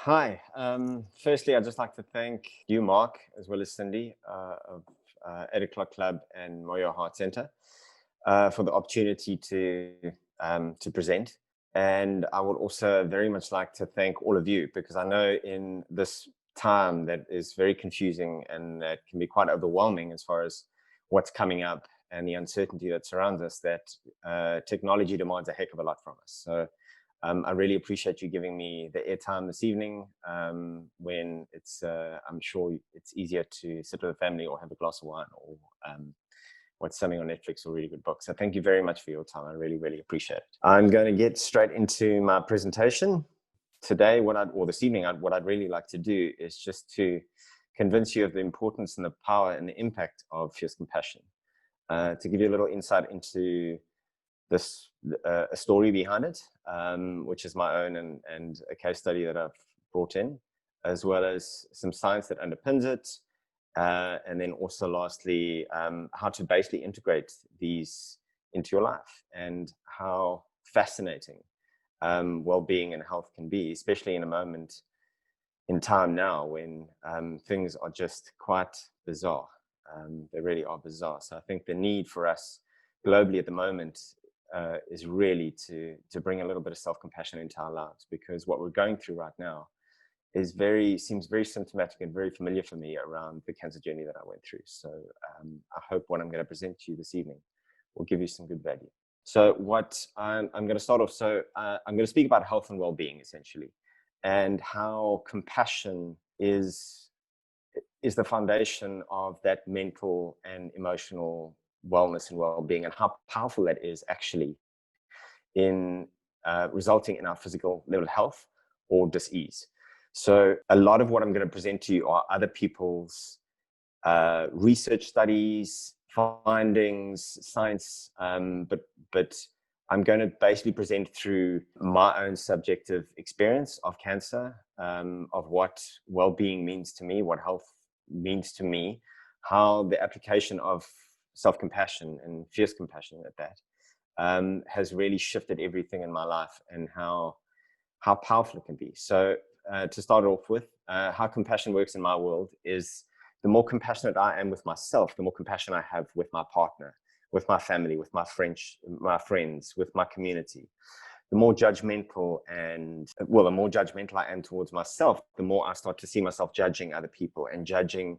Hi. Firstly, I'd just like to thank you, Mark, as well as Cindy of 8 O'Clock Club and Moyo Heart Center for the opportunity to present. And I would also very much like to thank all of you because I know in this time that is very confusing and that can be quite overwhelming as far as what's coming up and the uncertainty that surrounds us, that technology demands a heck of a lot from us. So I really appreciate you giving me the airtime this evening when I'm sure it's easier to sit with a family or have a glass of wine or watch something on Netflix or read a good book. So thank you very much for your time. I really, really appreciate it. I'm going to get straight into my presentation. Today, this evening, what I'd really like to do is just to convince you of the importance and the power and the impact of fierce compassion. To give you a little insight into a story behind it, which is my own and a case study that I've brought in, as well as some science that underpins it, and then also lastly, how to basically integrate these into your life and how fascinating well-being and health can be, especially in a moment in time now when things are just quite bizarre. They really are bizarre. So I think the need for us globally at the moment is really to bring a little bit of self-compassion into our lives, because what we're going through right now seems very symptomatic and very familiar for me around the cancer journey that I went through. So I hope what I'm going to present to you this evening will give you some good value. So what I'm going to start off, I'm going to speak about health and well-being essentially, and how compassion is the foundation of that mental and emotional wellness and well-being, and how powerful that is actually in resulting in our physical level of health or dis-ease. So a lot of what I'm going to present to you are other people's research studies, findings, science, but I'm going to basically present through my own subjective experience of cancer, of what well-being means to me, what health means to me, how the application of self-compassion and fierce compassion at that has really shifted everything in my life, and how powerful it can be. So to start off with, how compassion works in my world is the more compassionate I am with myself, the more compassion I have with my partner, with my family, with my friends, with my community. The more judgmental I am towards myself, the more I start to see myself judging other people and judging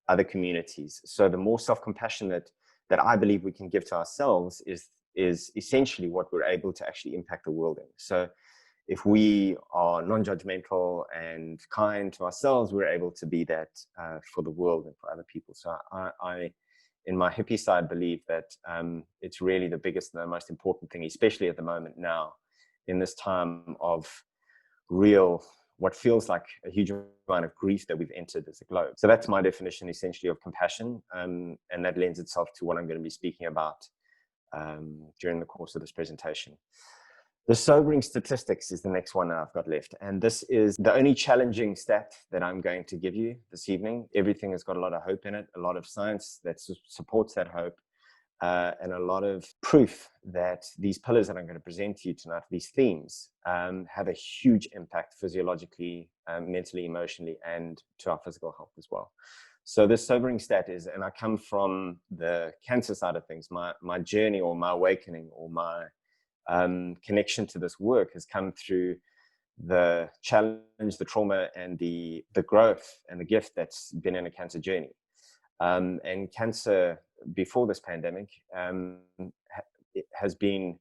other communities. So the more self-compassion that I believe we can give to ourselves is essentially what we're able to actually impact the world in. So if we are non-judgmental and kind to ourselves, we're able to be that for the world and for other people. So I in my hippie side, believe that it's really the biggest and the most important thing, especially at the moment now, in this time of what feels like a huge amount of grief that we've entered as a globe. So that's my definition, essentially, of compassion, and that lends itself to what I'm going to be speaking about during the course of this presentation. The sobering statistics is the next one that I've got left. And this is the only challenging stat that I'm going to give you this evening. Everything has got a lot of hope in it, a lot of science that supports that hope, and a lot of proof that these pillars that I'm going to present to you tonight, these themes, have a huge impact physiologically, mentally, emotionally, and to our physical health as well. So this sobering stat is, and I come from the cancer side of things, my journey or my awakening or my connection to this work has come through the challenge, the trauma, and the growth and the gift that's been in a cancer journey. And cancer before this pandemic it has been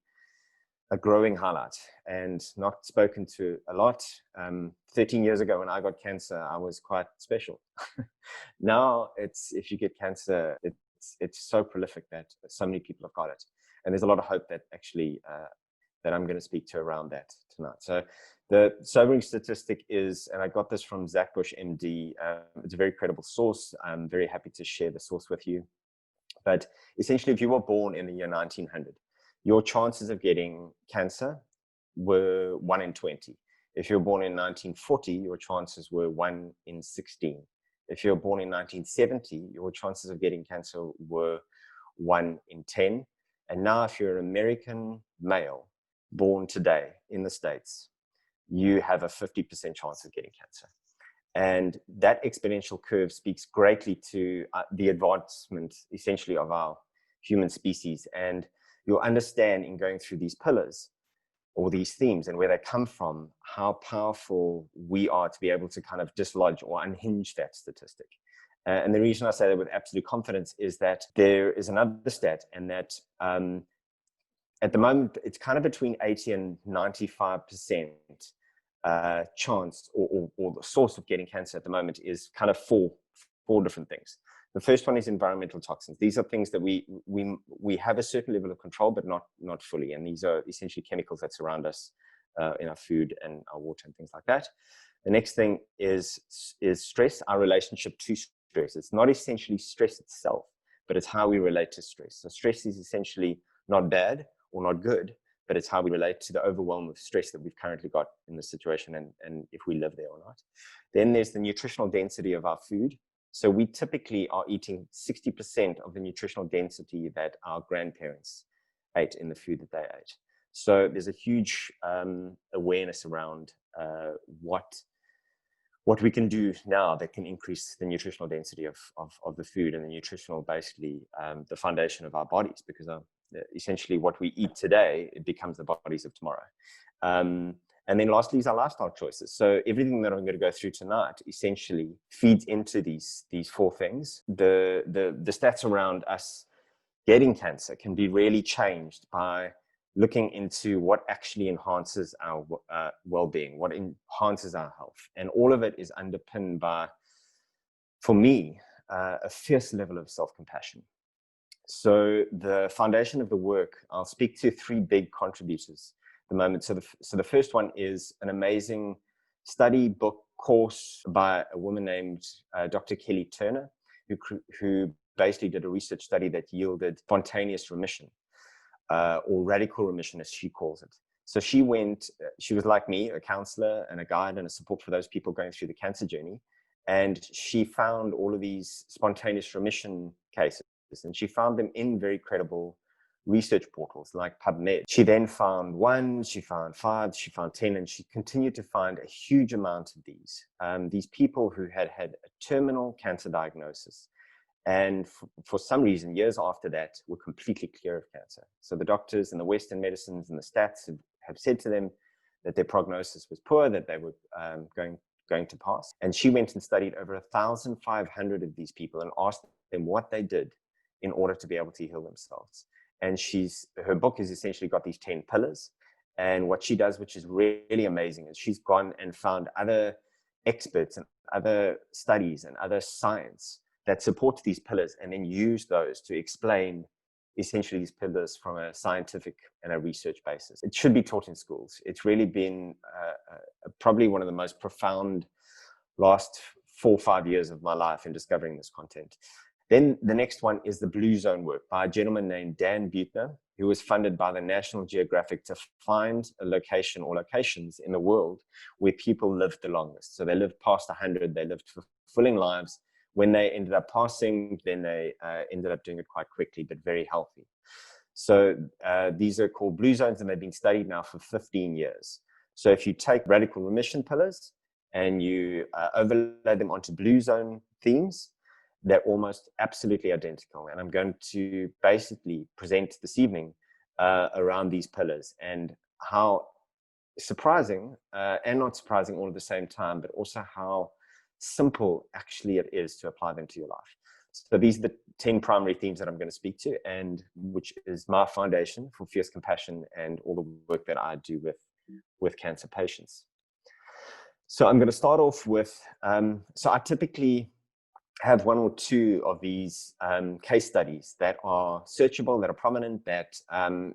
a growing highlight and not spoken to a lot. 13 years ago when I got cancer, I was quite special. Now if you get cancer, it's so prolific that so many people have got it. And there's a lot of hope that actually that I'm going to speak to around that tonight. So the sobering statistic is, and I got this from Zach Bush, MD. It's a very credible source. I'm very happy to share the source with you. But essentially, if you were born in the year 1900, your chances of getting cancer were 1 in 20. If you were born in 1940, your chances were 1 in 16. If you were born in 1970, your chances of getting cancer were 1 in 10. And now if you're an American male born today in the States, you have a 50% chance of getting cancer. And that exponential curve speaks greatly to the advancement, essentially, of our human species. And you'll understand in going through these pillars or these themes and where they come from, how powerful we are to be able to kind of dislodge or unhinge that statistic. And the reason I say that with absolute confidence is that there is another stat, and that at the moment, it's kind of between 80 and 95% chance, or the source of getting cancer at the moment is kind of four different things. The first one is environmental toxins. These are things that we have a certain level of control, but not fully. And these are essentially chemicals that surround us in our food and our water and things like that. The next thing is stress, our relationship to stress. It's not essentially stress itself, but it's how we relate to stress. So stress is essentially not bad or not good, but it's how we relate to the overwhelm of stress that we've currently got in the situation, and if we live there or not. Then there's the nutritional density of our food. So we typically are eating 60% of the nutritional density that our grandparents ate in the food that they ate. So there's a huge awareness around what we can do now that can increase the nutritional density of the food and the nutritional, basically, the foundation of our bodies, because essentially what we eat today, it becomes the bodies of tomorrow. And then lastly is our lifestyle choices. So everything that I'm going to go through tonight essentially feeds into these four things. The stats around us getting cancer can be really changed by looking into what actually enhances our well-being, what enhances our health. And all of it is underpinned by, for me, a fierce level of self-compassion. So the foundation of the work, I'll speak to three big contributors at the moment. So the first one is an amazing study book course by a woman named Dr. Kelly Turner, who basically did a research study that yielded spontaneous remission, or radical remission, as she calls it. So she was like me, a counselor and a guide and a support for those people going through the cancer journey. And she found all of these spontaneous remission cases, and she found them in very credible research portals like PubMed. She then found 1, she found 5, she found 10, and she continued to find a huge amount of these people who had had a terminal cancer diagnosis, and for some reason, years after that, were completely clear of cancer. So the doctors and the Western medicines and the stats have said to them that their prognosis was poor, that they were going to pass. And she went and studied over 1,500 of these people and asked them what they did in order to be able to heal themselves. And her book has essentially got these 10 pillars. And what she does, which is really amazing, is she's gone and found other experts and other studies and other science that support these pillars, and then use those to explain essentially these pillars from a scientific and a research basis. It should be taught in schools. It's really been probably one of the most profound last 4 or 5 years of my life in discovering this content. Then the next one is the Blue Zone work by a gentleman named Dan Buettner, who was funded by the National Geographic to find a location or locations in the world where people lived the longest. So they lived past 100, they lived fulfilling lives. When they ended up passing, then they ended up doing it quite quickly, but very healthy. So these are called Blue Zones, and they've been studied now for 15 years. So if you take radical remission pillars and you overlay them onto Blue Zone themes, they're almost absolutely identical. And I'm going to basically present this evening around these pillars and how surprising and not surprising all at the same time, but also how simple actually it is to apply them to your life. So these are the 10 primary themes that I'm going to speak to, and which is my foundation for fierce compassion and all the work that I do with cancer patients. So I'm going to start off with, so I typically have 1 or 2 of these case studies that are searchable, that are prominent, that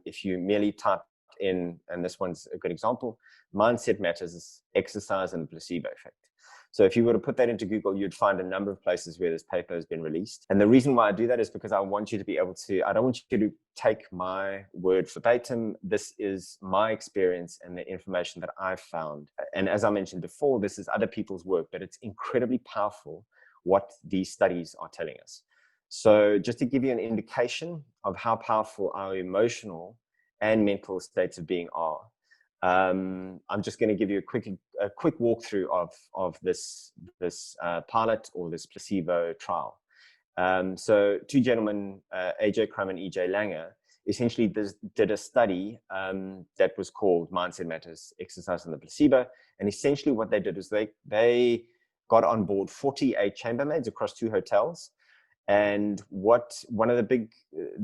if you merely type in, and this one's a good example, mindset matters, exercise, and the placebo effect. So if you were to put that into Google, you'd find a number of places where this paper has been released. And the reason why I do that is because I want you to be able to, I don't want you to take my word verbatim. This is my experience and the information that I've found. And as I mentioned before, this is other people's work, but it's incredibly powerful what these studies are telling us. So just to give you an indication of how powerful our emotional and mental states of being are, I'm just going to give you a quick walkthrough of this pilot or this placebo trial. So two gentlemen, AJ Crum and EJ Langer, essentially did a study that was called Mindset Matters, Exercise and the Placebo. And essentially what they did is they got on board 48 chambermaids across 2 hotels. And the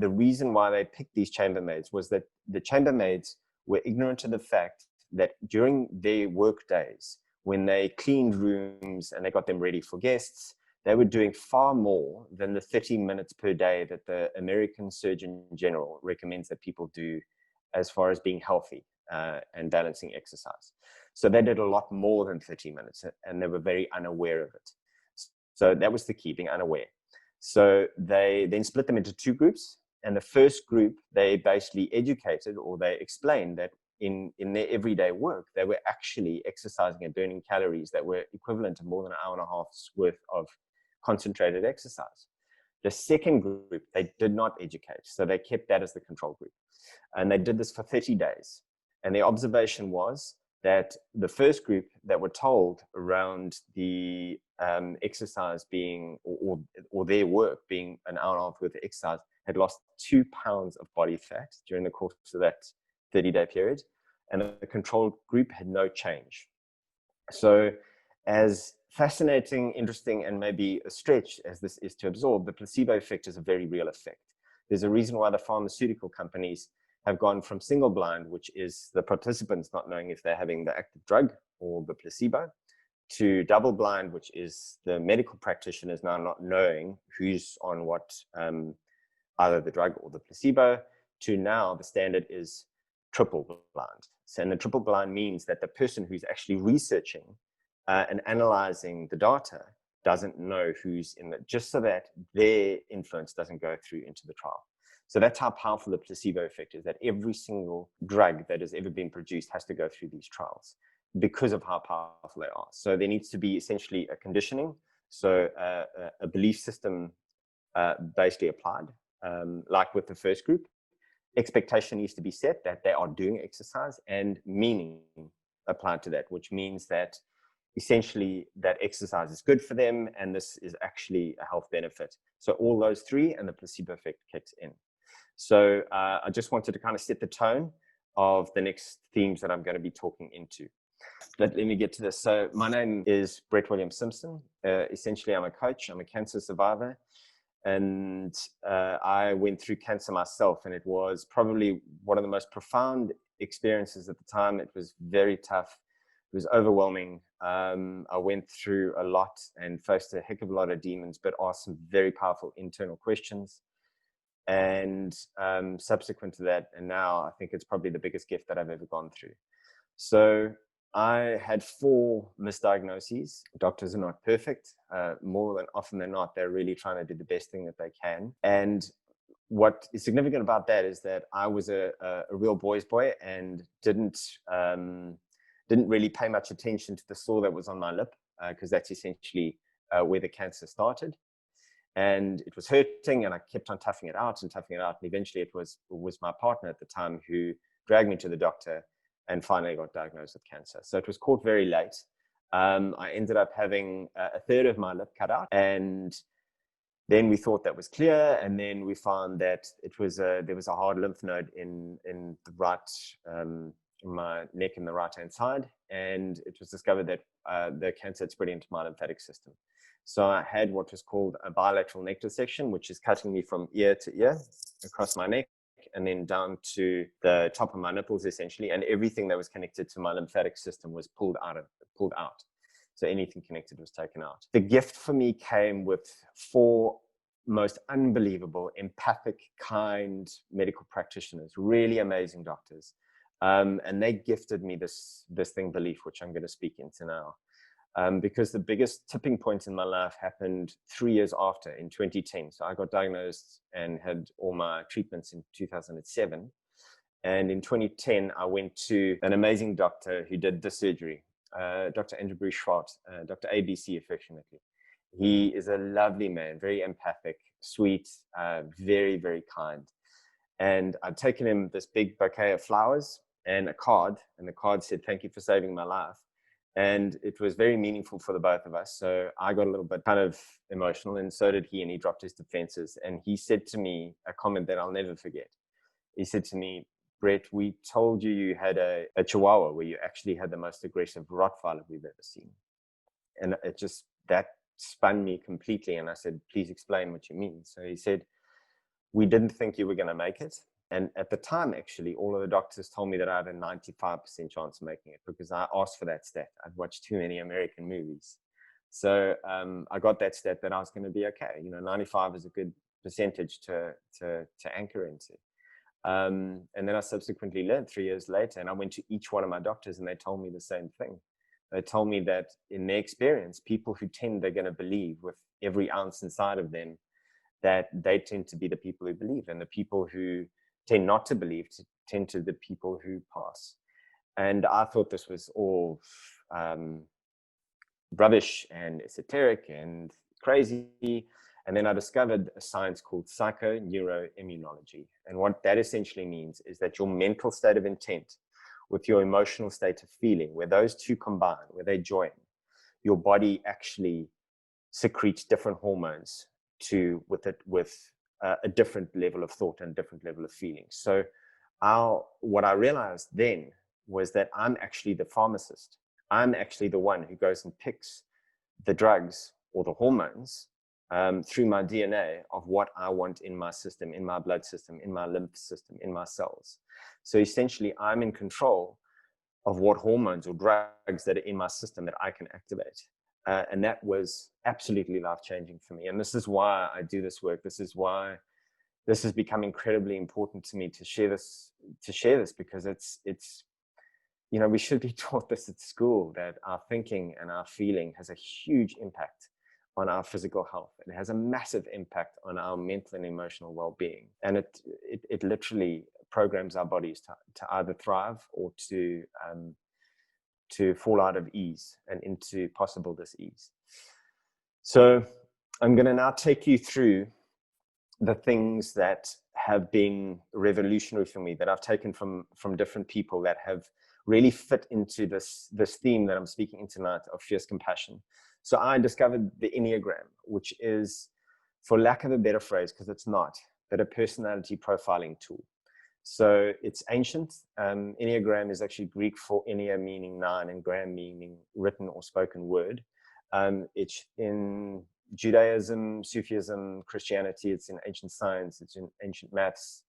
reason why they picked these chambermaids was that the chambermaids were ignorant of the fact that during their work days, when they cleaned rooms and they got them ready for guests, they were doing far more than the 30 minutes per day that the American Surgeon General recommends that people do as far as being healthy and balancing exercise. So they did a lot more than 30 minutes, and they were very unaware of it. So that was the key, being unaware. So they then split them into 2 groups. And the first group, they basically educated, or they explained that in their everyday work, they were actually exercising and burning calories that were equivalent to more than an hour and a half's worth of concentrated exercise. The second group, they did not educate. So they kept that as the control group. And they did this for 30 days. And the observation was that the first group that were told around the exercise being, or their work being an hour and a half worth of exercise, had lost 2 pounds of body fat during the course of that 30-day period. And the control group had no change. So as fascinating, interesting, and maybe a stretch as this is to absorb, the placebo effect is a very real effect. There's a reason why the pharmaceutical companies have gone from single blind, which is the participants not knowing if they're having the active drug or the placebo, to double blind, which is the medical practitioners now not knowing who's on what, either the drug or the placebo, to now the standard is triple blind. So, and the triple blind means that the person who's actually researching and analyzing the data doesn't know who's in it, just so that their influence doesn't go through into the trial. So that's how powerful the placebo effect is, that every single drug that has ever been produced has to go through these trials because of how powerful they are. So there needs to be essentially a conditioning, so a belief system basically applied, like with the first group. Expectation needs to be set that they are doing exercise, and meaning applied to that, which means that essentially that exercise is good for them and this is actually a health benefit. So all those 3 and the placebo effect kicks in. So I just wanted to kind of set the tone of the next themes that I'm going to be talking into. Let me get to this. So my name is W Simpson. Essentially, I'm a coach. I'm a cancer survivor. And I went through cancer myself, and it was probably one of the most profound experiences at the time. It was very tough. It was overwhelming. I went through a lot and faced a heck of a lot of demons, but asked some very powerful internal questions. And subsequent to that, and now I think it's probably the biggest gift that I've ever gone through. So I had 4 misdiagnoses. Doctors are not perfect. More than often than not, they're really trying to do the best thing that they can. And what is significant about that is that I was a real boy's boy and didn't really pay much attention to the sore that was on my lip, because that's essentially where the cancer started. And it was hurting, and I kept on toughing it out. And eventually it was my partner at the time who dragged me to the doctor and finally got diagnosed with cancer. So it was caught very late. I ended up having a third of my lip cut out, and then we thought that was clear. And then we found that there was a hard lymph node in the right, in my neck in the right-hand side. And it was discovered that the cancer had spread into my lymphatic system. So I had what was called a bilateral neck dissection, which is cutting me from ear to ear across my neck, and then down to the top of my nipples, essentially. And everything that was connected to my lymphatic system was pulled out. So anything connected was taken out. The gift for me came with 4 most unbelievable, empathic, kind medical practitioners, really amazing doctors. And they gifted me this thing, belief, which I'm going to speak into now. Because the biggest tipping point in my life happened 3 years after, in 2010. So I got diagnosed and had all my treatments in 2007. And in 2010, I went to an amazing doctor who did the surgery, Dr. Andrew Bruce Schwartz, Dr. ABC affectionately. He is a lovely man, very empathic, sweet, very, very kind. And I'd taken him this big bouquet of flowers, and a card, and the card said, "Thank you for saving my life." And it was very meaningful for the both of us. So I got a little bit kind of emotional, and so did he, and he dropped his defenses. And he said to me a comment that I'll never forget. He said to me, "Brett, we told you you had a Chihuahua where you actually had the most aggressive Rottweiler we've ever seen." And it just, that spun me completely. And I said, "Please explain what you mean." So he said, "We didn't think you were going to make it." And at the time, actually, all of the doctors told me that I had a 95% chance of making it because I asked for that stat. I'd watched too many American movies. So I got that stat that I was going to be okay. 95 is a good percentage to anchor into. And then I subsequently lived 3 years later, and I went to each one of my doctors, and they told me the same thing. They told me that in their experience, people who tend, they're going to believe with every ounce inside of them, that they tend to be the people who believe, and the people who tend not to believe tend to be the people who pass. And I thought this was all rubbish and esoteric and crazy. And then I discovered a science called psychoneuroimmunology. And what that essentially means is that your mental state of intent with your emotional state of feeling, where those two combine, where they join, your body actually secretes different hormones with a different level of thought and different level of feeling. So what I realized then was that I'm actually the pharmacist. I'm actually the one who goes and picks the drugs or the hormones through my DNA of what I want in my system, in my blood system, in my lymph system, in my cells. So essentially, I'm in control of what hormones or drugs that are in my system that I can activate. And that was absolutely life-changing for me. And this is why I do this work. This is why this has become incredibly important to me to share this because it's we should be taught this at school, that our thinking and our feeling has a huge impact on our physical health. It has a massive impact on our mental and emotional well-being. And it literally programs our bodies to either thrive or to fall out of ease and into possible dis-ease. So I'm going to now take you through the things that have been revolutionary for me, that I've taken from different people that have really fit into this theme that I'm speaking in tonight of fierce compassion. So I discovered the Enneagram, which is, for lack of a better phrase, because it's not, but a personality profiling tool. So it's ancient. Enneagram is actually Greek for Enia, meaning 9, and gram meaning written or spoken word. It's in Judaism, Sufism, Christianity. It's in ancient science. It's in ancient maths.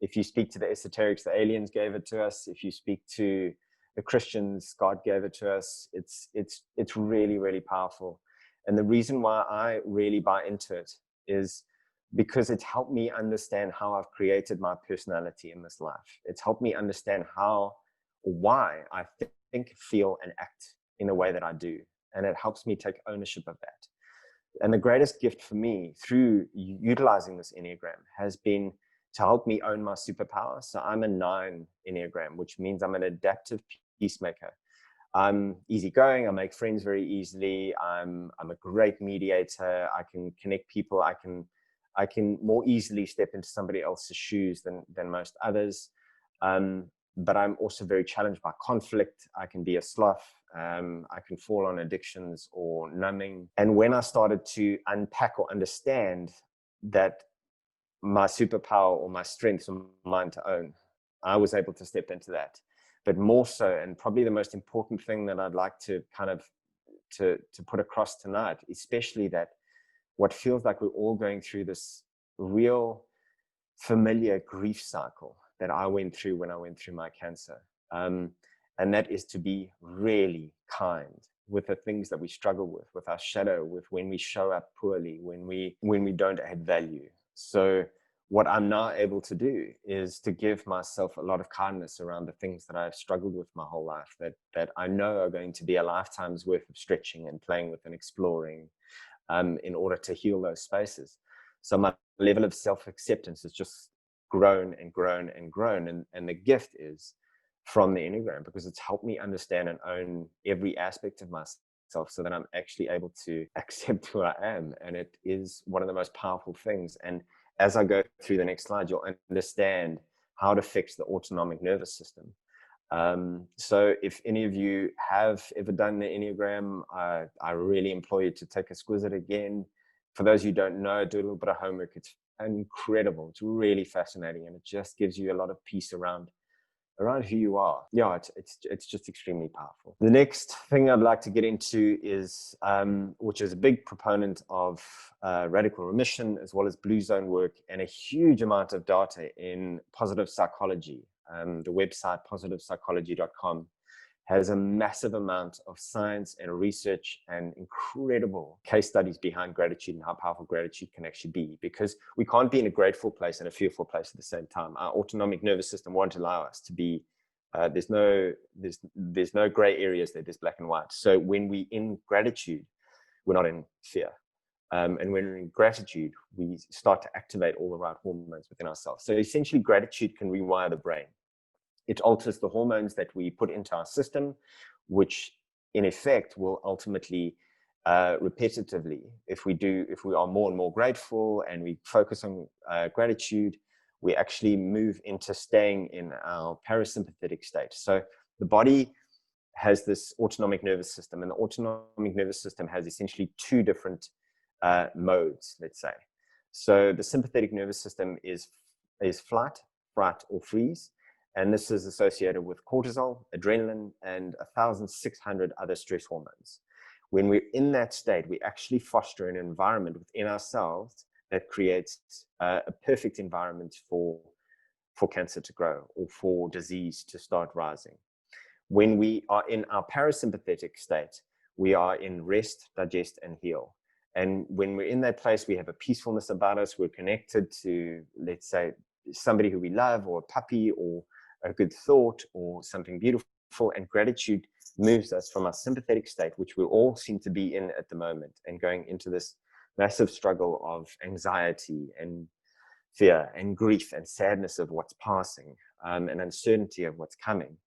If you speak to the esoterics, the aliens gave it to us. If you speak to the Christians, God gave it to us. It's really, really powerful. And the reason why I really buy into it is because it's helped me understand how I've created my personality in this life. It's helped me understand why I think, feel, and act in the way that I do. And it helps me take ownership of that. And the greatest gift for me through utilizing this Enneagram has been to help me own my superpower. So I'm a 9 Enneagram, which means I'm an adaptive peacemaker. I'm easygoing. I make friends very easily. I'm a great mediator. I can connect people. I can more easily step into somebody else's shoes than most others. But I'm also very challenged by conflict. I can be a sloth. I can fall on addictions or numbing. And when I started to unpack or understand that my superpower or my strengths are mine to own, I was able to step into that. But more so, and probably the most important thing that I'd like to kind of to put across tonight, especially that what feels like we're all going through this real familiar grief cycle that I went through when I went through my cancer. And that is to be really kind with the things that we struggle with our shadow, with when we show up poorly, when we don't add value. So what I'm now able to do is to give myself a lot of kindness around the things that I've struggled with my whole life, that I know are going to be a lifetime's worth of stretching and playing with and exploring in order to heal those spaces. So my level of self-acceptance has just grown and grown and grown. And the gift is from the Enneagram, because it's helped me understand and own every aspect of myself so that I'm actually able to accept who I am. And it is one of the most powerful things. And as I go through the next slide, you'll understand how to fix the autonomic nervous system. So if any of you have ever done the Enneagram, I really implore you to take a squiz at it again. For those who don't know, do a little bit of homework. It's incredible. It's really fascinating, and it just gives you a lot of peace around who you are. Yeah, it's just extremely powerful. The next thing I'd like to get into is, which is a big proponent of radical remission, as well as blue zone work, and a huge amount of data in positive psychology. The website positivepsychology.com has a massive amount of science and research and incredible case studies behind gratitude and how powerful gratitude can actually be, because we can't be in a grateful place and a fearful place at the same time. Our autonomic nervous system won't allow us to be. There's no gray areas there. There's black and white. So when we in gratitude, we're not in fear. And when we're in gratitude, we start to activate all the right hormones within ourselves. So essentially, gratitude can rewire the brain. It alters the hormones that we put into our system, which in effect will ultimately, repetitively, if we are more and more grateful and we focus on gratitude, we actually move into staying in our parasympathetic state. So the body has this autonomic nervous system, and the autonomic nervous system has essentially two different modes, let's say. So the sympathetic nervous system is flight, fright, or freeze. And this is associated with cortisol, adrenaline, and 1,600 other stress hormones. When we're in that state, we actually foster an environment within ourselves that creates a perfect environment for cancer to grow or for disease to start rising. When we are in our parasympathetic state, we are in rest, digest, and heal. And when we're in that place, we have a peacefulness about us. We're connected to, let's say, somebody who we love, or a puppy, or a good thought, or something beautiful. And gratitude moves us from our sympathetic state, which we all seem to be in at the moment, and going into this massive struggle of anxiety and fear and grief and sadness of what's passing, and uncertainty of what's coming.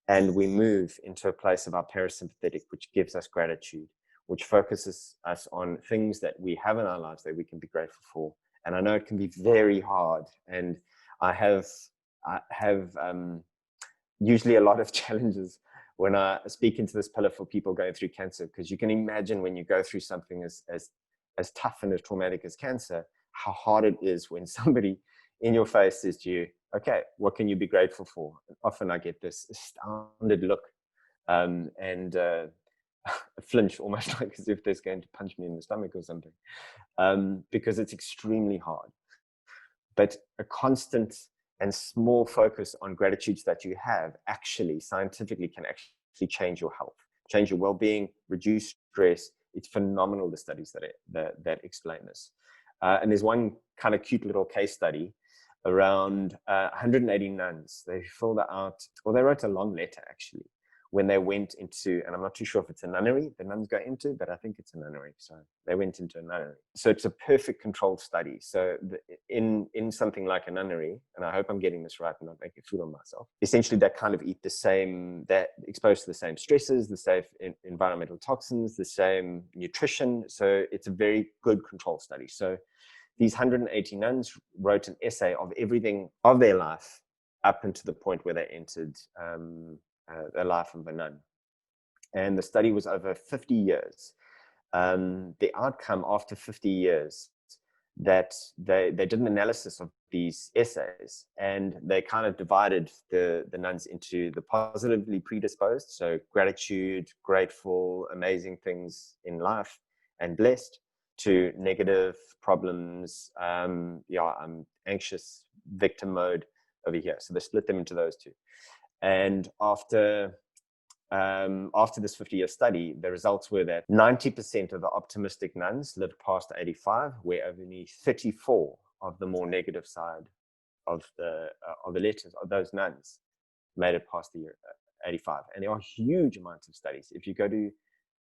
And we move into a place of our parasympathetic, which gives us gratitude, which focuses us on things that we have in our lives that we can be grateful for. And I know it can be very hard, and I have usually a lot of challenges when I speak into this pillar for people going through cancer, because you can imagine when you go through something as tough and as traumatic as cancer, how hard it is when somebody in your face says to you, okay, what can you be grateful for? And often I get this astounded look, and a flinch, almost like as if they're going to punch me in the stomach or something, because it's extremely hard. But a constant and small focus on gratitudes that you have actually scientifically can actually change your health, change your well-being, reduce stress. It's phenomenal, the studies that explain this. And there's one kind of cute little case study around 180 nuns. They filled out, or they wrote a long letter actually, when they went into, and I'm not too sure if it's a nunnery the nuns go into, but I think it's a nunnery. So they went into a nunnery. So it's a perfect controlled study. So in something like a nunnery, and I hope I'm getting this right and not making a fool of myself, essentially they kind of eat the same, they're exposed to the same stresses, the same environmental toxins, the same nutrition. So it's a very good control study. So these 180 nuns wrote an essay of everything of their life up until the point where they entered the life of a nun. And the study was over 50 years. The outcome after 50 years, that they did an analysis of these essays, and they kind of divided the nuns into the positively predisposed, so gratitude, grateful, amazing things in life, and blessed, to negative, problems, I'm anxious, victim mode over here. So they split them into those two. And after this 50-year study, the results were that 90% of the optimistic nuns lived past 85, where only 34 of the more negative side of the letters of those nuns made it past the year 85. And there are huge amounts of studies. If you go to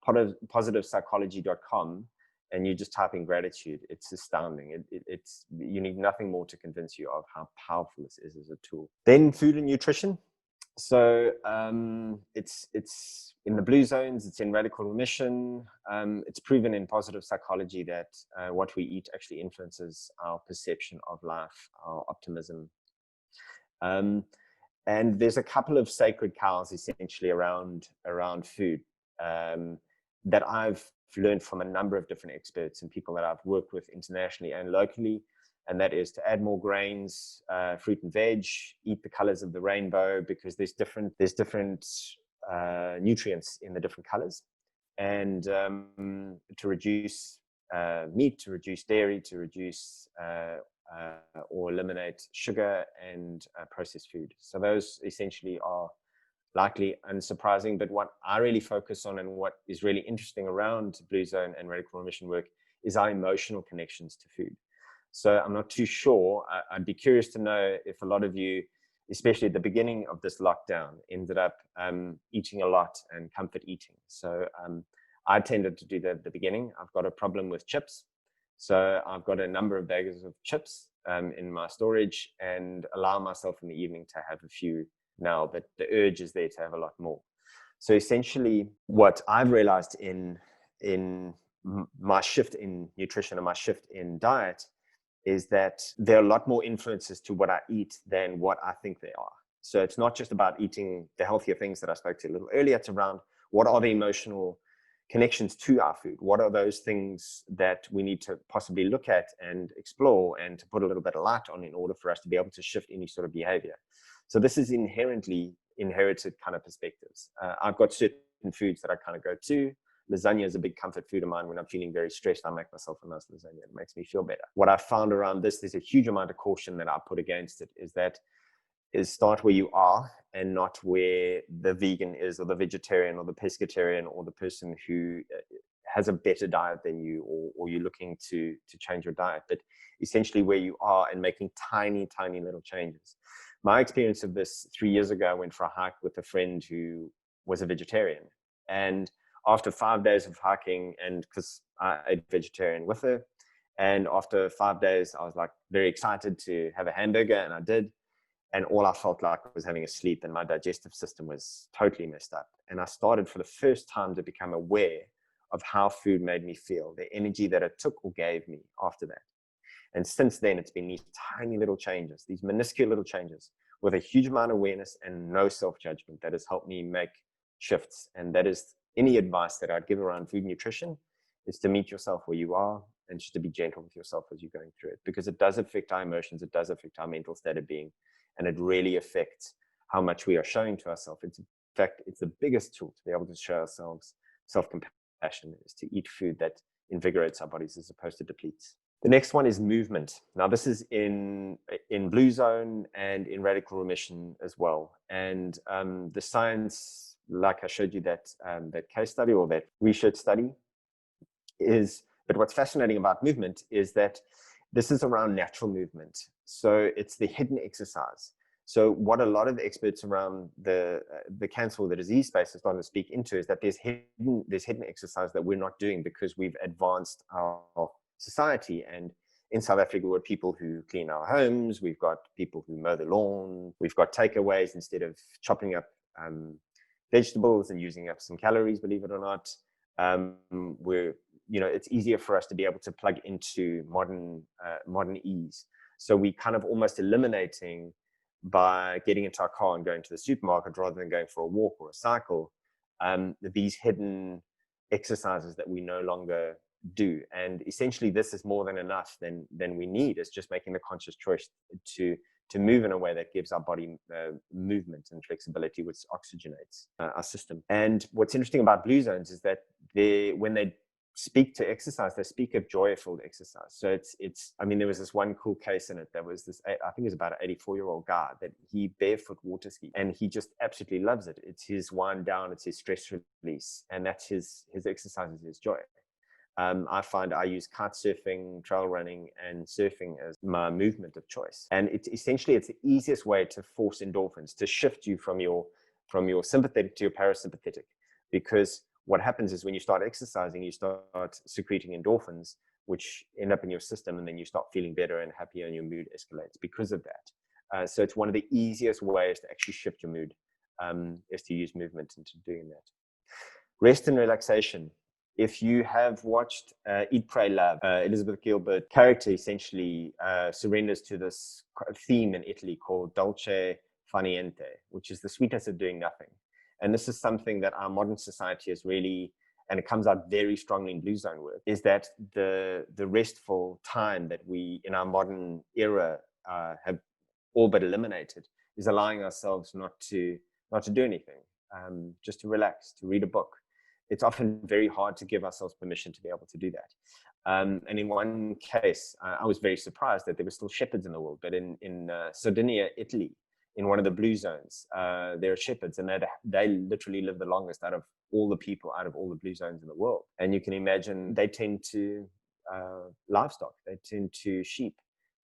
positivepsychology.com and you just type in gratitude, it's astounding. It's you need nothing more to convince you of how powerful this is as a tool. Then food and nutrition. So it's in the blue zones, it's in radical remission. It's proven in positive psychology that what we eat actually influences our perception of life, our optimism. And there's a couple of sacred cows essentially around food that I've learned from a number of different experts and people that I've worked with internationally and locally. And that is to add more grains, fruit and veg, eat the colors of the rainbow, because there's different nutrients in the different colors, and to reduce meat, to reduce dairy, to reduce or eliminate sugar and processed food. So those essentially are likely unsurprising, but what I really focus on and what is really interesting around Blue Zone and radical remission work is our emotional connections to food. So I'm not too sure. I'd be curious to know if a lot of you, especially at the beginning of this lockdown, ended up eating a lot and comfort eating. So I tended to do that at the beginning. I've got a problem with chips. So I've got a number of bags of chips in my storage and allow myself in the evening to have a few now, but the urge is there to have a lot more. So essentially what I've realized in my shift in nutrition and my shift in diet is that there are a lot more influences to what I eat than what I think they are. So it's not just about eating the healthier things that I spoke to a little earlier. It's around what are the emotional connections to our food? What are those things that we need to possibly look at and explore and to put a little bit of light on in order for us to be able to shift any sort of behavior? So this is inherently inherited kind of perspectives. I've got certain foods that I kind of go to. Lasagna is a big comfort food of mine. When I'm feeling very stressed, I make myself a nice lasagna. It makes me feel better. What I found around this, there's a huge amount of caution that I put against it, is start where you are and not where the vegan is or the vegetarian or the pescatarian or the person who has a better diet than you, or you're looking to change your diet, but essentially where you are and making tiny, tiny little changes. My experience of this 3 years ago, I went for a hike with a friend who was a vegetarian. And after 5 days of hiking, and because I ate vegetarian with her, and after 5 days, I was like very excited to have a hamburger, and I did. And all I felt like was having a sleep, and my digestive system was totally messed up. And I started for the first time to become aware of how food made me feel, the energy that it took or gave me after that. And since then, it's been these tiny little changes, these minuscule little changes with a huge amount of awareness and no self-judgment that has helped me make shifts. And that is any advice that I'd give around food nutrition, is to meet yourself where you are and just to be gentle with yourself as you're going through it, because it does affect our emotions. It does affect our mental state of being, and it really affects how much we are showing to ourselves. In fact, it's the biggest tool to be able to show ourselves self-compassion, is to eat food that invigorates our bodies as opposed to depletes. The next one is movement. Now, this is in Blue Zone and in radical remission as well. And the science, like I showed you that case study or that research study, but what's fascinating about movement is that this is around natural movement. So it's the hidden exercise. So what a lot of experts around the cancer or the disease space are starting to speak into is that there's hidden exercise that we're not doing because we've advanced our society. And in South Africa, we've got people who clean our homes, we've got people who mow the lawn, we've got takeaways instead of chopping up vegetables and using up some calories, believe it or not. It's easier for us to be able to plug into modern ease. So we kind of almost eliminating by getting into our car and going to the supermarket rather than going for a walk or a cycle, these hidden exercises that we no longer do. And essentially this is more than enough than we need. It's just making the conscious choice to move in a way that gives our body movement and flexibility, which oxygenates our system. And what's interesting about Blue Zones is that when they speak to exercise, they speak of joyful exercise. So there was this one cool case in it. There was this, I think it was about an 84-year-old guy that he barefoot water ski, and he just absolutely loves it. It's his wind down, it's his stress release, and that's his exercise is his joy. I find I use kite surfing, trail running, and surfing as my movement of choice. And it's the easiest way to force endorphins, to shift you from your sympathetic to your parasympathetic. Because what happens is when you start exercising, you start secreting endorphins, which end up in your system, and then you start feeling better and happier, and your mood escalates because of that. So it's one of the easiest ways to actually shift your mood, is to use movement into doing that. Rest and relaxation. If you have watched Eat, Pray, Love, Elizabeth Gilbert character essentially surrenders to this theme in Italy called dolce faniente, which is the sweetness of doing nothing. And this is something that our modern society has really, and it comes out very strongly in Blue Zone work, is that the restful time that we in our modern era have all but eliminated is allowing ourselves not to do anything, just to relax, to read a book. It's often very hard to give ourselves permission to be able to do that. And in one case, I was very surprised that there were still shepherds in the world, but in Sardinia, Italy, in one of the blue zones, there are shepherds, and they literally live the longest out of all the people, out of all the blue zones in the world. And you can imagine they tend to livestock, they tend to sheep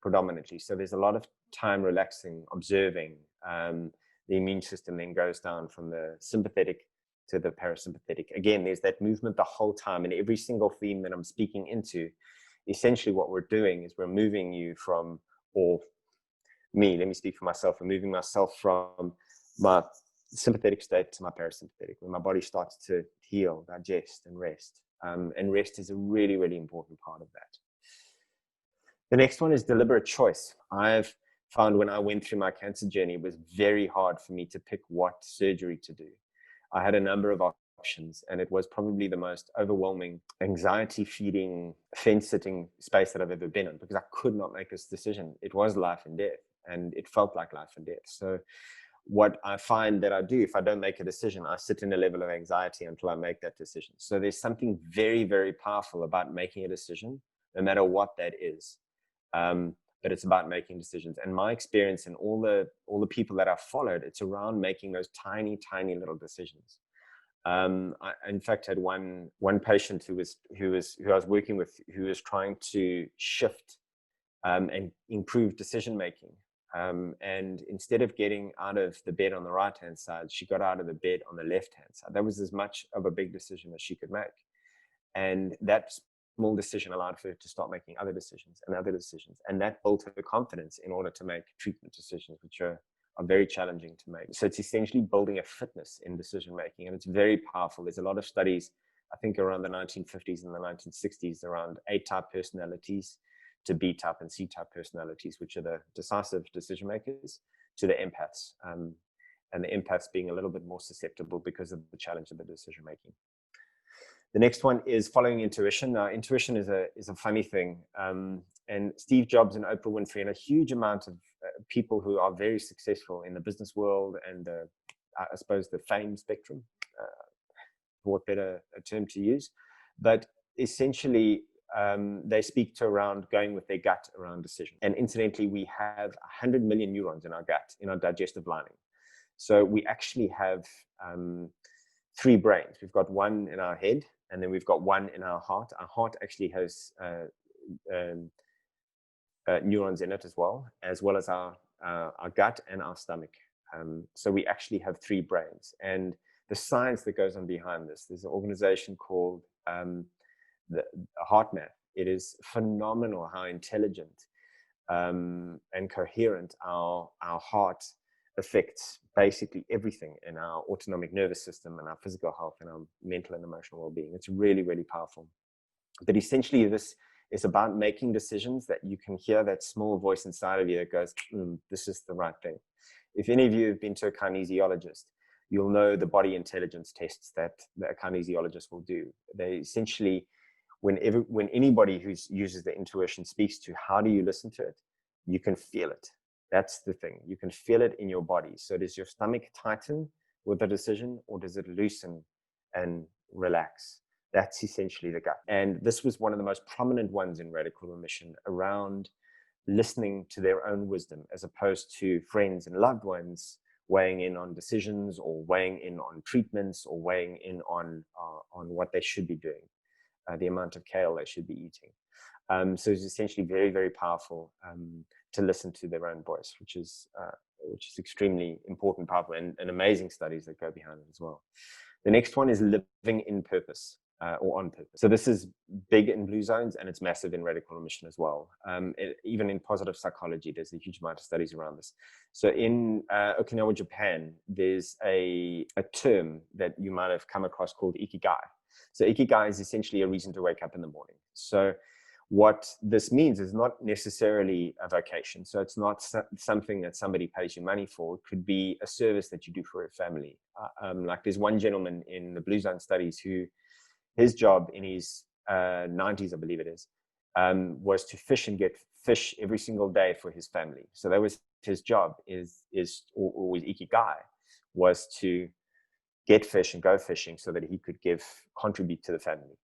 predominantly. So there's a lot of time relaxing, observing. The immune system then goes down from the sympathetic to the parasympathetic. Again, there's that movement the whole time, and every single theme that I'm speaking into, essentially what we're doing is we're moving you from, or me, let me speak for myself, I'm moving myself from my sympathetic state to my parasympathetic, when my body starts to heal, digest, and rest. And rest is a really, really important part of that. The next one is deliberate choice. I've found when I went through my cancer journey, it was very hard for me to pick what surgery to do. I had a number of options, and it was probably the most overwhelming, anxiety-feeding, fence-sitting space that I've ever been in, because I could not make this decision. It was life and death, and it felt like life and death. So what I find that I do, if I don't make a decision, I sit in a level of anxiety until I make that decision. So there's something very, very powerful about making a decision, no matter what that is. But it's about making decisions. And my experience and all the people that I've followed, it's around making those tiny, tiny little decisions. I, in fact, had one patient who I was working with, who was trying to shift and improve decision making. And instead of getting out of the bed on the right-hand side, she got out of the bed on the left-hand side. That was as much of a big decision as she could make. And that small decision allowed her to start making other decisions. And that built her confidence in order to make treatment decisions, which are very challenging to make. So it's essentially building a fitness in decision making, and it's very powerful. There's a lot of studies, I think around the 1950s and the 1960s, around A-type personalities to B-type and C-type personalities, which are the decisive decision makers, to the empaths, and the empaths being a little bit more susceptible because of the challenge of the decision making. The next one is following intuition. Now, intuition is a funny thing. And Steve Jobs and Oprah Winfrey and a huge amount of people who are very successful in the business world and I suppose the fame spectrum, for what better a term to use. But essentially, they speak to around going with their gut around decision. And incidentally, we have 100 million neurons in our gut, in our digestive lining. So we actually have 3 brains. We've got one in our head, and then we've got one in our heart. Our heart actually has neurons in it as well as our gut and our stomach. So we actually have 3 brains. And the science that goes on behind this, there's an organization called the HeartMath. It is phenomenal how intelligent and coherent our heart affects basically everything in our autonomic nervous system and our physical health and our mental and emotional well-being. It's really, really powerful. But essentially, this is about making decisions that you can hear that small voice inside of you that goes, this is the right thing. If any of you have been to a kinesiologist, you'll know the body intelligence tests that a kinesiologist will do. They essentially, when anybody who uses the intuition speaks to how do you listen to it, you can feel it. That's the thing. You can feel it in your body. So does your stomach tighten with the decision, or does it loosen and relax? That's essentially the gut. And this was one of the most prominent ones in radical remission, around listening to their own wisdom, as opposed to friends and loved ones weighing in on decisions, or weighing in on treatments, or weighing in on what they should be doing, the amount of kale they should be eating. So it's essentially very, very powerful to listen to their own voice, which is extremely important, powerful, and amazing studies that go behind it as well. The next one is living in purpose, or on purpose. So this is big in blue zones, and it's massive in radical remission as well. Even in positive psychology, there's a huge amount of studies around this. So in Okinawa, Japan, there's a term that you might have come across called ikigai. So ikigai is essentially a reason to wake up in the morning. So What this means is not necessarily a vocation. So it's not something that somebody pays you money for. It could be a service that you do for a family. Like there's one gentleman in the Blue Zone studies who his job in his 90s, I believe it is, was to fish and get fish every single day for his family. So that was his job, or his ikigai, was to get fish and go fishing so that he could contribute to the family.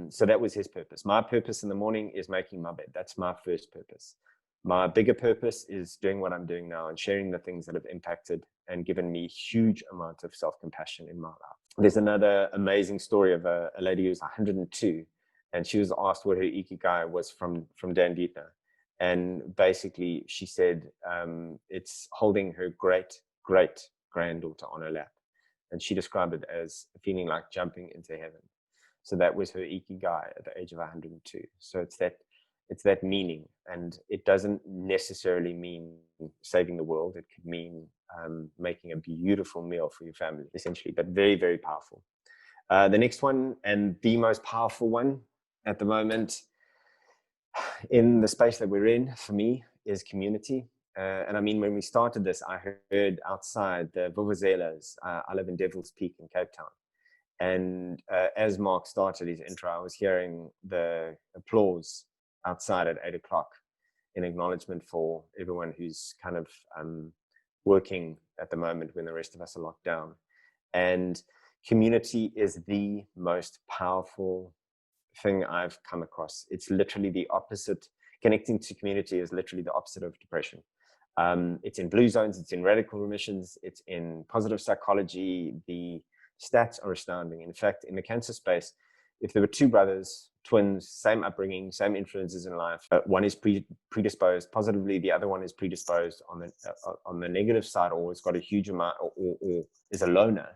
So that was his purpose. My purpose in the morning is making my bed. That's my first purpose. My bigger purpose is doing what I'm doing now and sharing the things that have impacted and given me huge amount of self-compassion in my life. There's another amazing story of a lady who's 102, and she was asked what her ikigai was from Dan Dietner. And basically she said it's holding her great granddaughter on her lap. And she described it as feeling like jumping into heaven. So that was her ikigai at the age of 102. So it's that meaning, and it doesn't necessarily mean saving the world. It could mean making a beautiful meal for your family, essentially, but very, very powerful. The next one, and the most powerful one at the moment in the space that we're in, for me, is community. And I mean, when we started this, I heard outside the vuvuzelas. I live in Devil's Peak in Cape Town. And as Mark started his intro, I was hearing the applause outside at 8 o'clock in acknowledgement for everyone who's kind of working at the moment when the rest of us are locked down. And community is the most powerful thing I've come across. It's literally the opposite. Connecting to community is literally the opposite of depression. It's in blue zones, it's in radical remissions, it's in positive psychology. The stats are astounding. In fact, in the cancer space, if there were two brothers, twins, same upbringing, same influences in life, one is predisposed positively, the other one is predisposed on the negative side, or has got a huge amount, or is a loner,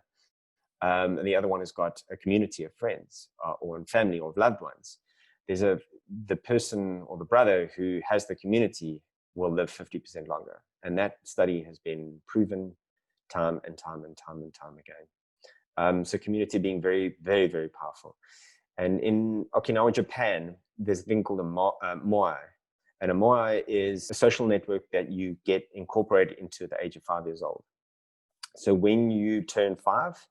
and the other one has got a community of friends or family or loved ones. The person or the brother who has the community will live 50% longer, and that study has been proven time and time again. So community being very, very, very powerful. And in Okinawa, Japan, there's a thing called a moai. And a moai is a social network that you get incorporated into at the age of 5 years old. So when you turn 5,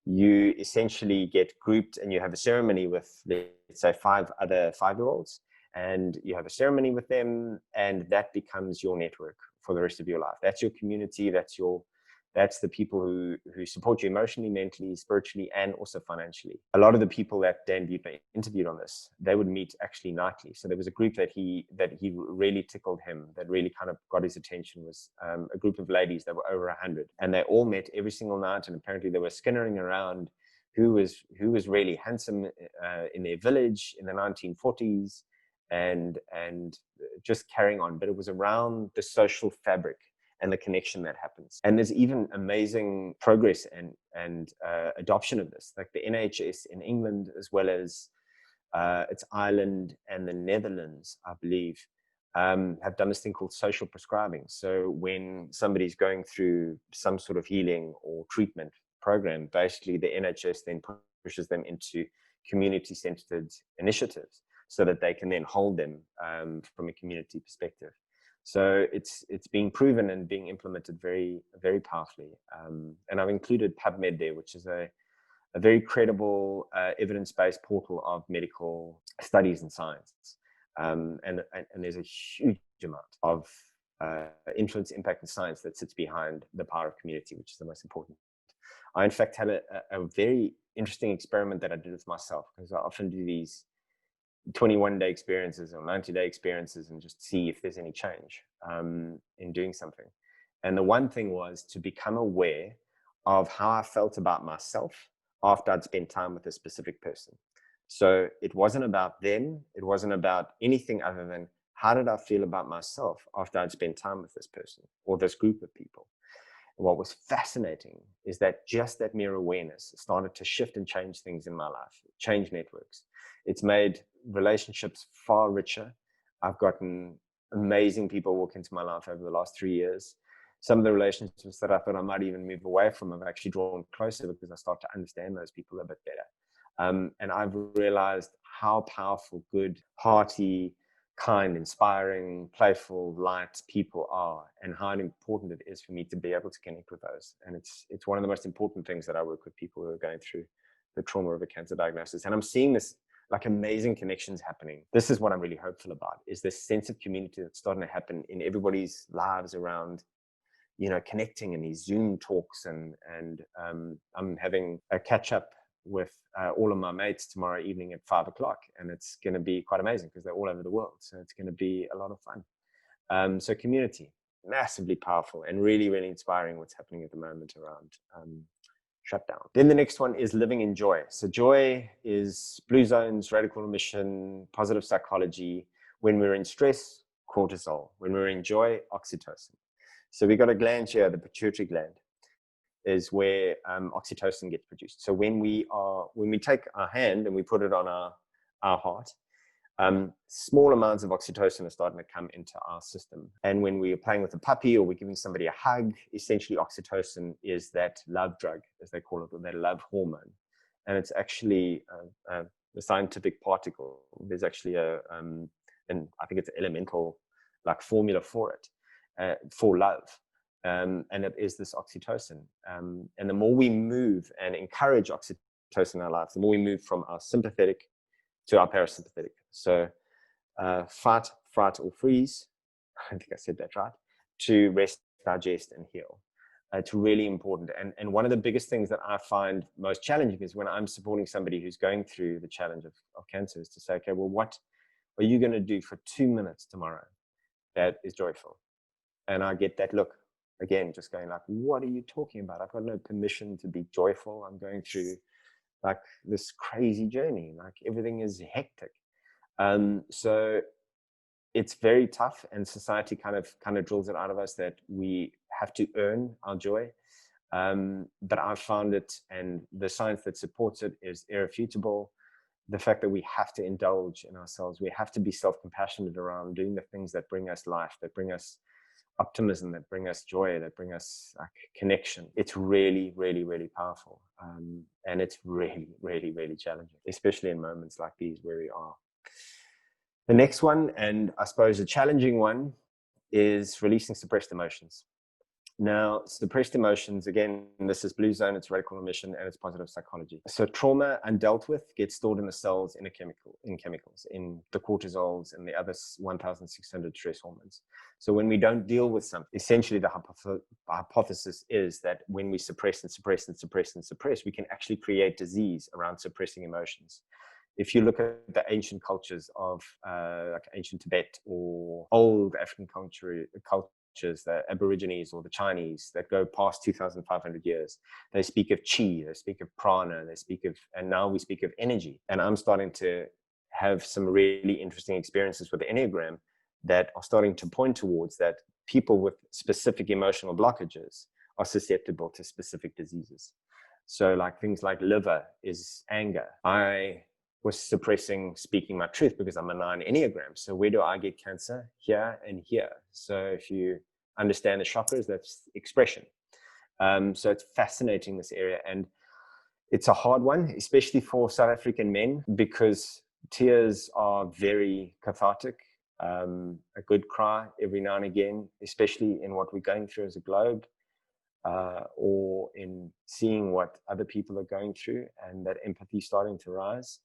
you essentially get grouped and you have a ceremony with, let's say, 5 other 5-year-olds. And you have a ceremony with them, and that becomes your network for the rest of your life. That's your community. That's the people who support you emotionally, mentally, spiritually, and also financially. A lot of the people that Dan Buettner interviewed on this, they would meet actually nightly. So there was a group that he really tickled him, that really kind of got his attention, was a group of ladies that were over 100. And they all met every single night, and apparently they were skinnering around who was really handsome in their village in the 1940s, and just carrying on. But it was around the social fabric and the connection that happens. And there's even amazing progress and adoption of this. Like the NHS in England, as well as it's Ireland and the Netherlands, I believe, have done this thing called social prescribing. So when somebody's going through some sort of healing or treatment program, basically the NHS then pushes them into community-centered initiatives so that they can then hold them from a community perspective. So it's being proven and being implemented very, very powerfully. And I've included PubMed there, which is a very credible evidence-based portal of medical studies and science. And there's a huge amount of influence, impact, and science that sits behind the power of community, which is the most important. I, in fact, had a very interesting experiment that I did with myself, because I often do these 21-day experiences or 90-day experiences and just see if there's any change in doing something. And the one thing was to become aware of how I felt about myself after I'd spent time with a specific person. So it wasn't about them. It wasn't about anything other than how did I feel about myself after I'd spent time with this person or this group of people. And what was fascinating is that just that mere awareness started to shift and change things in my life, change networks. It's made relationships far richer. I've gotten amazing people walk into my life over the last 3 years. Some of the relationships that I thought I might even move away from have actually drawn closer because I start to understand those people a bit better. And I've realized how powerful, good, hearty, kind, inspiring, playful, light people are, and how important it is for me to be able to connect with those. And it's one of the most important things that I work with people who are going through the trauma of a cancer diagnosis. And I'm seeing this like amazing connections happening. This is what I'm really hopeful about, is this sense of community that's starting to happen in everybody's lives around, connecting in these Zoom talks. And I'm having a catch up with all of my mates tomorrow evening at 5:00, and it's going to be quite amazing because they're all over the world. So it's going to be a lot of fun. So community, massively powerful and really, really inspiring what's happening at the moment around shutdown. Then the next one is living in joy. So joy is blue zones, radical remission, positive psychology. When we're in stress, cortisol. When we're in joy, oxytocin. So we got a gland here, the pituitary gland, is where oxytocin gets produced. So when we take our hand and we put it on our heart, small amounts of oxytocin are starting to come into our system. And when we are playing with a puppy or we're giving somebody a hug, essentially oxytocin is that love drug, as they call it, or that love hormone. And it's actually the scientific particle. There's actually and I think it's an elemental like formula for it, for love. And it is this oxytocin. And the more we move and encourage oxytocin in our lives, the more we move from our sympathetic to our parasympathetic. So fight, fright, or freeze, I think I said that right, to rest, digest, and heal. It's really important. And one of the biggest things that I find most challenging is when I'm supporting somebody who's going through the challenge of cancer, is to say, okay, well, what are you going to do for 2 minutes tomorrow that is joyful? And I get that look, again, just going like, what are you talking about? I've got no permission to be joyful. I'm going through like this crazy journey, like everything is hectic. So it's very tough, and society kind of drills it out of us that we have to earn our joy. But I've found it, and the science that supports it is irrefutable. The fact that we have to indulge in ourselves, we have to be self-compassionate around doing the things that bring us life, that bring us optimism, that bring us joy, that bring us like connection. It's really, really, really powerful. And it's really, really, really challenging, especially in moments like these where we are. The next one, and I suppose a challenging one, is releasing suppressed emotions. Now, suppressed emotions, again, this is blue zone, it's radical remission, and it's positive psychology. So trauma undealt with gets stored in the cells in chemicals, in the cortisols and the other 1,600 stress hormones. So when we don't deal with something, essentially the hypothesis is that when we suppress and suppress and suppress and suppress, we can actually create disease around suppressing emotions. If you look at the ancient cultures of like ancient Tibet or old African culture, the Aborigines or the Chinese that go past 2,500 years, they speak of chi, they speak of prana, and now we speak of energy. And I'm starting to have some really interesting experiences with the Enneagram that are starting to point towards that people with specific emotional blockages are susceptible to specific diseases. So like things like liver is anger. I was suppressing speaking my truth because I'm a 9 Enneagram. So where do I get cancer? Here and here. So if you understand the chakras, that's expression. So it's fascinating, this area. And it's a hard one, especially for South African men, because tears are very cathartic. A good cry every now and again, especially in what we're going through as a globe, or in seeing what other people are going through, and that empathy starting to rise.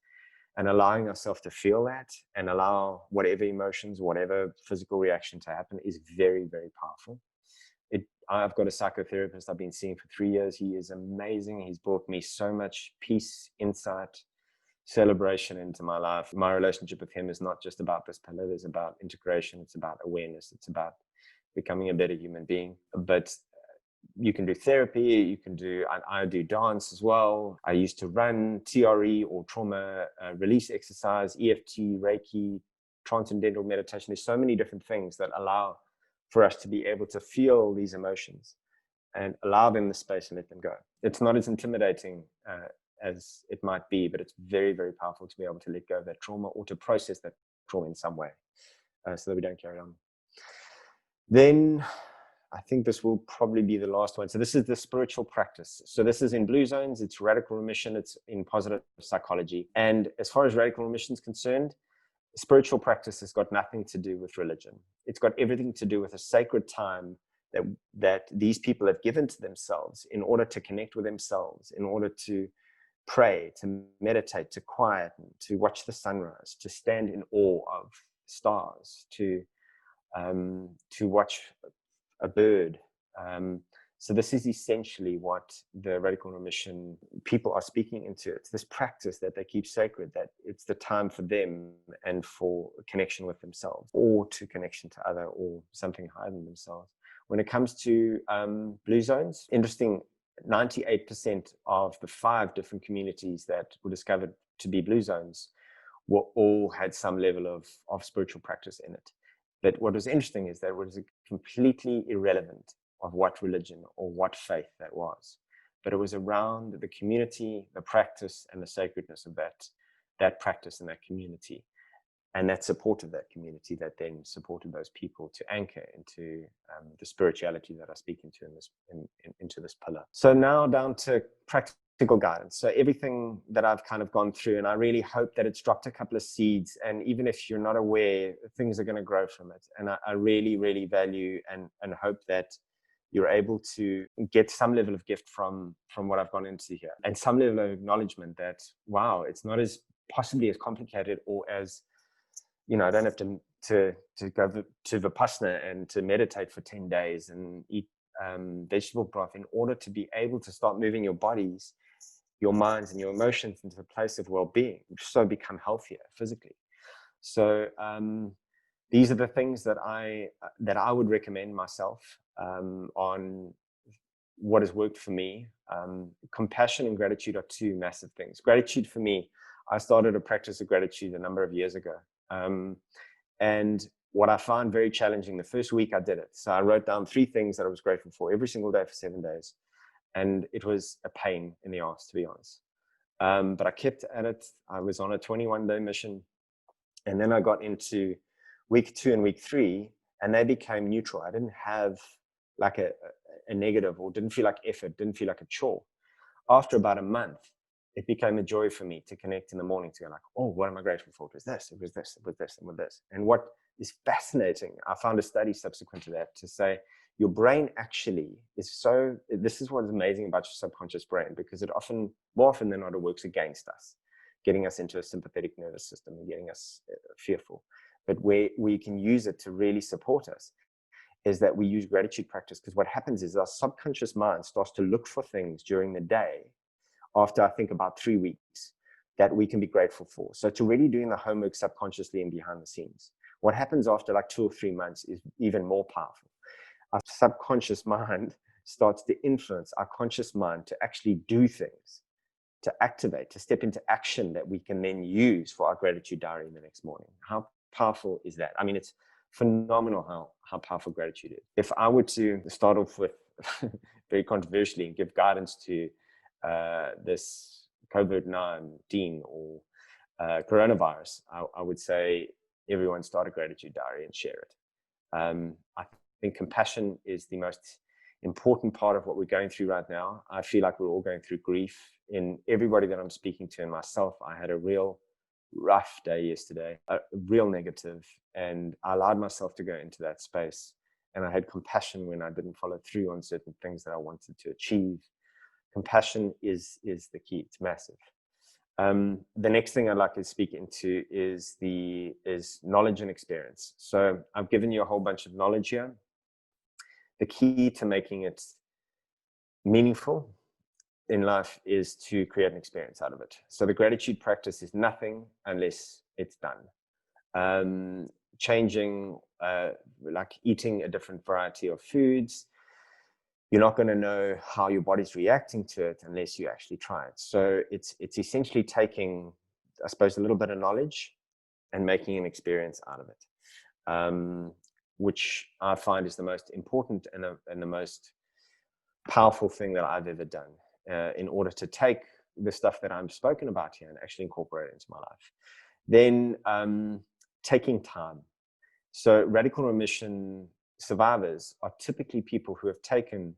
And allowing ourselves to feel that and allow whatever emotions, whatever physical reaction to happen is very, very powerful. I've got a psychotherapist I've been seeing for 3 years. He is amazing. He's brought me so much peace, insight, celebration into my life. My relationship with him is not just about this pillar. It's about integration. It's about awareness. It's about becoming a better human being. But you can do therapy, I do dance as well. I used to run TRE or trauma release exercise, EFT, Reiki, transcendental meditation. There's so many different things that allow for us to be able to feel these emotions and allow them the space and let them go. It's not as intimidating as it might be, but it's very, very powerful to be able to let go of that trauma or to process that trauma in some way so that we don't carry on. Then I think this will probably be the last one. So this is the spiritual practice. So this is in Blue Zones, it's radical remission, it's in positive psychology. And as far as radical remission is concerned, spiritual practice has got nothing to do with religion. It's got everything to do with a sacred time that these people have given to themselves in order to connect with themselves, in order to pray, to meditate, to quieten, to watch the sunrise, to stand in awe of stars, to watch a bird. So this is essentially what the radical remission people are speaking into. It's this practice that they keep sacred, that it's the time for them and for connection with themselves, or to connection to other, or something higher than themselves. When it comes to Blue Zones, interesting, 98% of the 5 different communities that were discovered to be Blue Zones were all had some level of spiritual practice in it. But what was interesting is that it was completely irrelevant of what religion or what faith that was. But it was around the community, the practice, and the sacredness of that practice and that community. And that supported that community, that then supported those people to anchor into the spirituality that I speak into into this pillar. So now down to practical guidance. So everything that I've kind of gone through, and I really hope that it's dropped a couple of seeds. And even if you're not aware, things are going to grow from it. And I really, really value and hope that you're able to get some level of gift from what I've gone into here, and some level of acknowledgement that, wow, it's not as possibly as complicated, or as, I don't have to go to Vipassana and to meditate for 10 days and eat vegetable broth in order to be able to start moving your bodies, your minds, and your emotions into a place of well-being, so become healthier physically. So these are the things that I would recommend myself on what has worked for me. Compassion and gratitude are 2 massive things. Gratitude for me, I started a practice of gratitude a number of years ago. And what I found very challenging, the first week I did it. So I wrote down 3 things that I was grateful for every single day for 7 days. And it was a pain in the ass, to be honest. But I kept at it. I was on a 21-day mission. And then I got into week 2 and week 3, and they became neutral. I didn't have like a negative, or didn't feel like effort, didn't feel like a chore. After about a month, it became a joy for me to connect in the morning, to go like, oh, what am I grateful for? It was this, it was this, it was this, and with this. And what is fascinating, I found a study subsequent to that to say your brain actually is this is what is amazing about your subconscious brain, because it more often than not, it works against us, getting us into a sympathetic nervous system and getting us fearful. But where we can use it to really support us is that we use gratitude practice, because what happens is our subconscious mind starts to look for things during the day, after I think about 3 weeks, that we can be grateful for. So to really doing the homework subconsciously and behind the scenes. What happens after like 2 or 3 months is even more powerful. Our subconscious mind starts to influence our conscious mind to actually do things, to activate, to step into action that we can then use for our gratitude diary the next morning. How powerful is that? I mean, it's phenomenal how powerful gratitude is. If I were to start off with, very controversially, and give guidance to this COVID-19 or coronavirus, I would say everyone start a gratitude diary and share it. I think compassion is the most important part of what we're going through right now. I feel like we're all going through grief. In everybody that I'm speaking to, and myself, I had a real rough day yesterday, a real negative, and I allowed myself to go into that space. And I had compassion when I didn't follow through on certain things that I wanted to achieve. Compassion is the key. It's massive. The next thing I'd like to speak into is knowledge and experience. So I've given you a whole bunch of knowledge here. The key to making it meaningful in life is to create an experience out of it. So the gratitude practice is nothing unless it's done. Changing, like eating a different variety of foods, you're not going to know how your body's reacting to it unless you actually try it. So it's essentially taking, I suppose, a little bit of knowledge and making an experience out of it, which I find is the most important and the most powerful thing that I've ever done in order to take the stuff that I'm spoken about here and actually incorporate it into my life. Then taking time. So radical remission survivors are typically people who have taken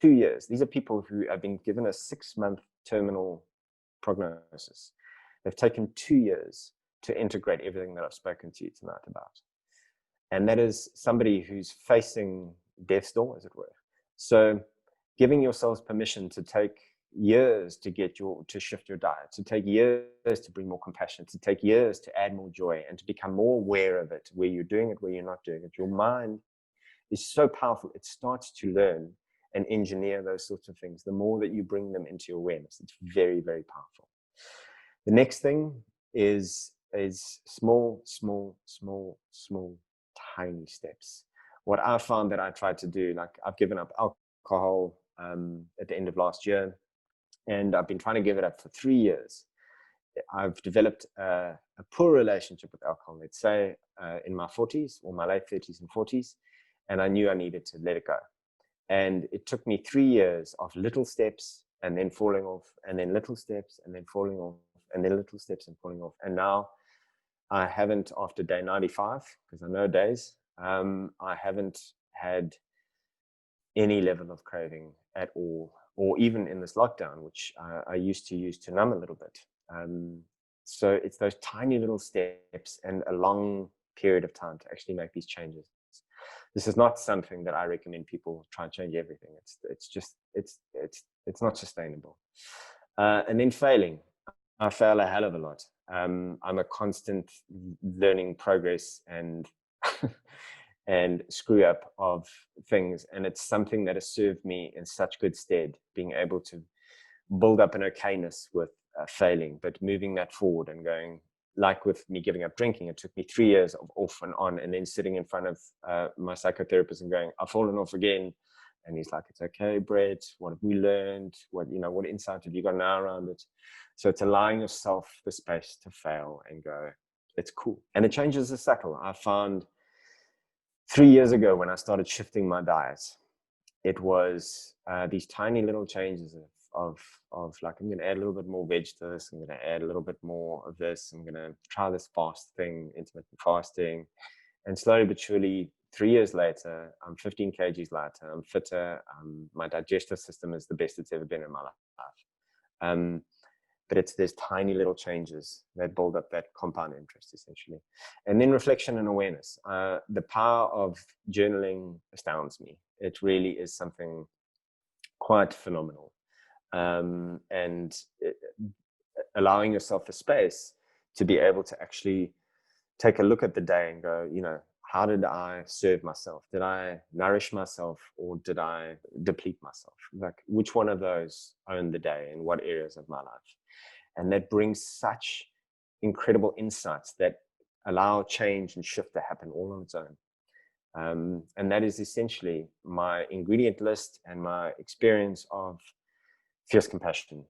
2 years. These are people who have been given a 6-month terminal prognosis. They've taken 2 years to integrate everything that I've spoken to you tonight about. And that is somebody who's facing death's door, as it were. So giving yourselves permission to take years to shift your diet, to take years to bring more compassion, to take years to add more joy, and to become more aware of it, where you're doing it, where you're not doing it. Your mind is so powerful. It starts to learn and engineer those sorts of things. The more that you bring them into your awareness, it's very, very powerful. The next thing is small, tiny steps. What I found that I tried to do, like I've given up alcohol at the end of last year, and I've been trying to give it up for 3 years. I've developed a poor relationship with alcohol, let's say in my 40s or my late 30s and 40s, and I knew I needed to let it go. And it took me 3 years of little steps and then falling off, and then little steps and then falling off, and then little steps and falling off. And now I haven't, after day 95, because I know days, I haven't had any level of craving at all, or even in this lockdown, which I used to use to numb a little bit. So it's those tiny little steps and a long period of time to actually make these changes. This is not something that I recommend people try and change everything. It's not sustainable. And then failing. I fail a hell of a lot. I'm a constant learning progress and and screw up of things. And it's something that has served me in such good stead, being able to build up an okayness with failing, but moving that forward and going, like with me giving up drinking, it took me 3 years of off and on, and then sitting in front of my psychotherapist and going, I've fallen off again. And he's like, it's okay, Brett. What have we learned? What insight have you got now around it? So it's allowing yourself the space to fail and go, it's cool. And the changes are subtle. I found 3 years ago when I started shifting my diet, it was these tiny little changes of like, I'm going to add a little bit more veg to this. I'm going to add a little bit more of this. I'm going to try this fast thing, intermittent fasting. And slowly but surely, 3 years later, I'm 15 kgs lighter. I'm fitter. My digestive system is the best it's ever been in my life. But it's these tiny little changes that build up that compound interest, essentially. And then reflection and awareness. The power of journaling astounds me. It really is something quite phenomenal. And allowing yourself the space to be able to actually take a look at the day and go, how did I serve myself? Did I nourish myself, or did I deplete myself? Like, which one of those owned the day in what areas of my life? And that brings such incredible insights that allow change and shift to happen all on its own. And that is essentially my ingredient list and my experience of fierce compassion.